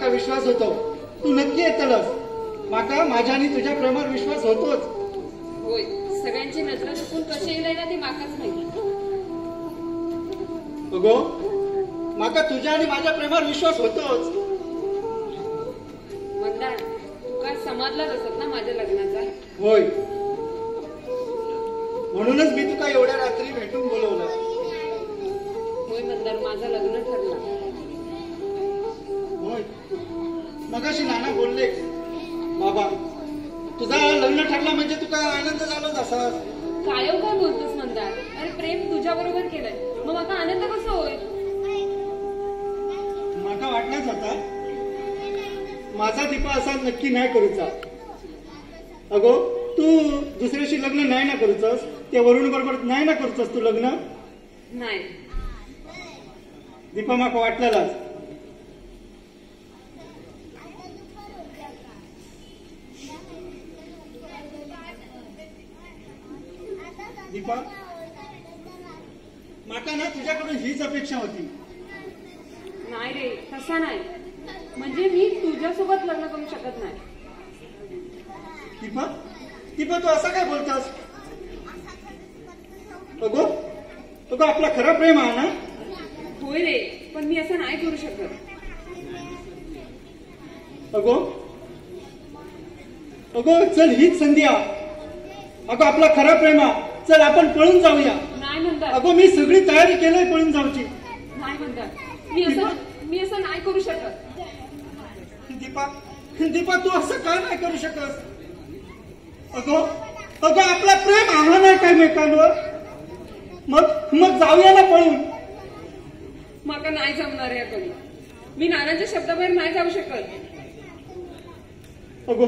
माका विश्वास होतो तू नक्की येतलस. माका माझ्या आणि तुझ्या प्रेमावर विश्वास होतोच. होय, सगळ्यांची नजर चुकून कशी येईल ना ती माकाच माहिती. अगो माका तुझ्या आणि माझ्या प्रेमावर विश्वास होतोच. मंदार, तू काय समाजलाच असत ना माझ्या लग्नाचा. होय, म्हणूनच मी तुका एवढ्या रात्री भेटून बोलवलं. होय मंदार, माझं लग्न ठरलं. होय, मगाशी नाना बोलले बाबा तुझा लग्न ठरला म्हणजे तुका आनंद झालाच असा. काय बोलतोस मंदार? अरे प्रेम तुझ्या बरोबर केलंय, मग आता आनंद कसा होईल? माका वाटलाच होता माझा दीपा असा नक्की नाही करूचा. अगो तू दुसऱ्याशी लग्न नाही ना करूचस, त्या वरुण बरोबर नाही ना करूचस तू लग्न. नाही दीपा, माका वाटलेलाच. दीपा, माका ना तुझ्याकडून हीच अपेक्षा होती. नाही रे, तसा नाही. म्हणजे मी तुझ्यासोबत लग्न करू शकत नाही. दीपा, दीपा तू असं काय बोलतोस? अगो अगो आपला खरं प्रेम आहे ना. होय रे, पण मी असं नाही करू शकत. अगो अगो चल हीच संधी आहे. अगो आपला खरा प्रेम आहे, चल आपण पळून जाऊया. नाही म्हणतात. अगो मी सगळी तयारी केलंय पळून जाऊची. नाही म्हणतात, मी असं नाही करू शकत. दीपा, दीपा तू असं काय नाही करू शकत? अगो अगो आपला प्रेम आहे नाही काय मेकांवर. मग मग जाऊया ना पळून. माका नाही जमणार या कधी. मी नानांच्या शब्दाबाहेर नाही जाऊ शकत. अगो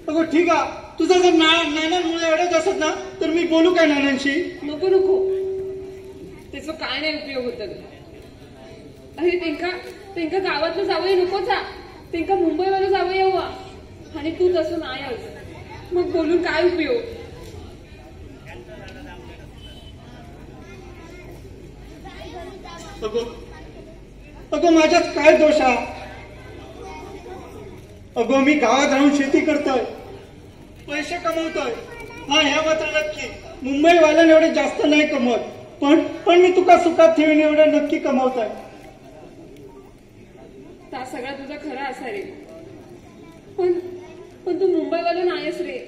अगो ठीक आहे, तुझं जर नानांमुळे अडत असत ना तर मी बोलू काय नानांशी? नको नको, त्याचा काय नाही उपयोग होत. अरे तेंका गावातलं जावं नकोच. तेंका मुंबईवाला जावं यावं, आणि तू तसं नाही आज. मग बोलून काय उपयोग? अगो अगो माझ्यात काय दोष आहे? अगो मी गावात राहून शेती करतोय, पैसे कमवतोय. हा ह्या मात्र नक्की मुंबईवाल्याने एवढे जास्त नाही कमवत, पण मी तुका सुखात ठेवीन एवढे नक्की कमवतोय. ता सगळा तुझा खरा असा रे, पण तू मुंबईवाला नाहीस रे.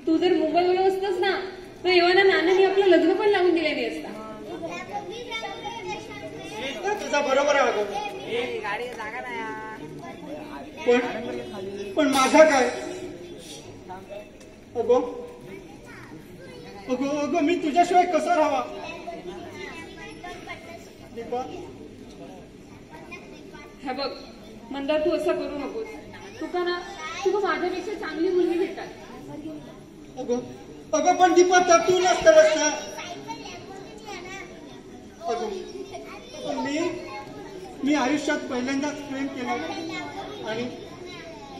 तू जर मुंबईवाला असतस ना तर एव्हा नानांनी आपलं लग्न पण लावून दिले नाही असता. तुझा बरोबर आहे. पण माझा काय? अगो अगो अगो मी तुझ्याशिवाय कसं राहावा? दीपा, हे बघ मंदार, तू असं करू नकोस. तुका माझ्यापेक्षा चांगली मुलगी भेटाल. अगो अगो पण दीपा तर तू नसतस ना. अगो मी आयुष्यात पहिल्यांदाच प्रेम केलं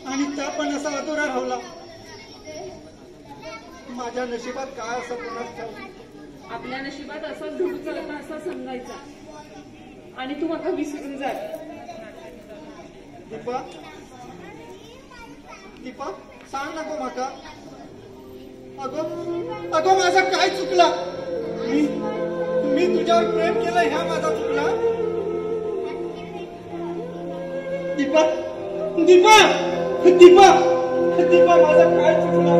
आणि त्या पण असा अधुरा राहिला. माझ्या नशिबात काय असं पुन्हा ठेव. आपल्या नशिबात असाच धुडूचा लग्न असा समजायचा, आणि तू माका विसरून जा. दीपा, दीपा सांग नको माका. अगो अगो माझा काय चुकला? मी तुझ्यावर प्रेम केलं ह्या माझा चुकला? दीपा, दीपा, दीपा, दीपा माझा काय चुकला?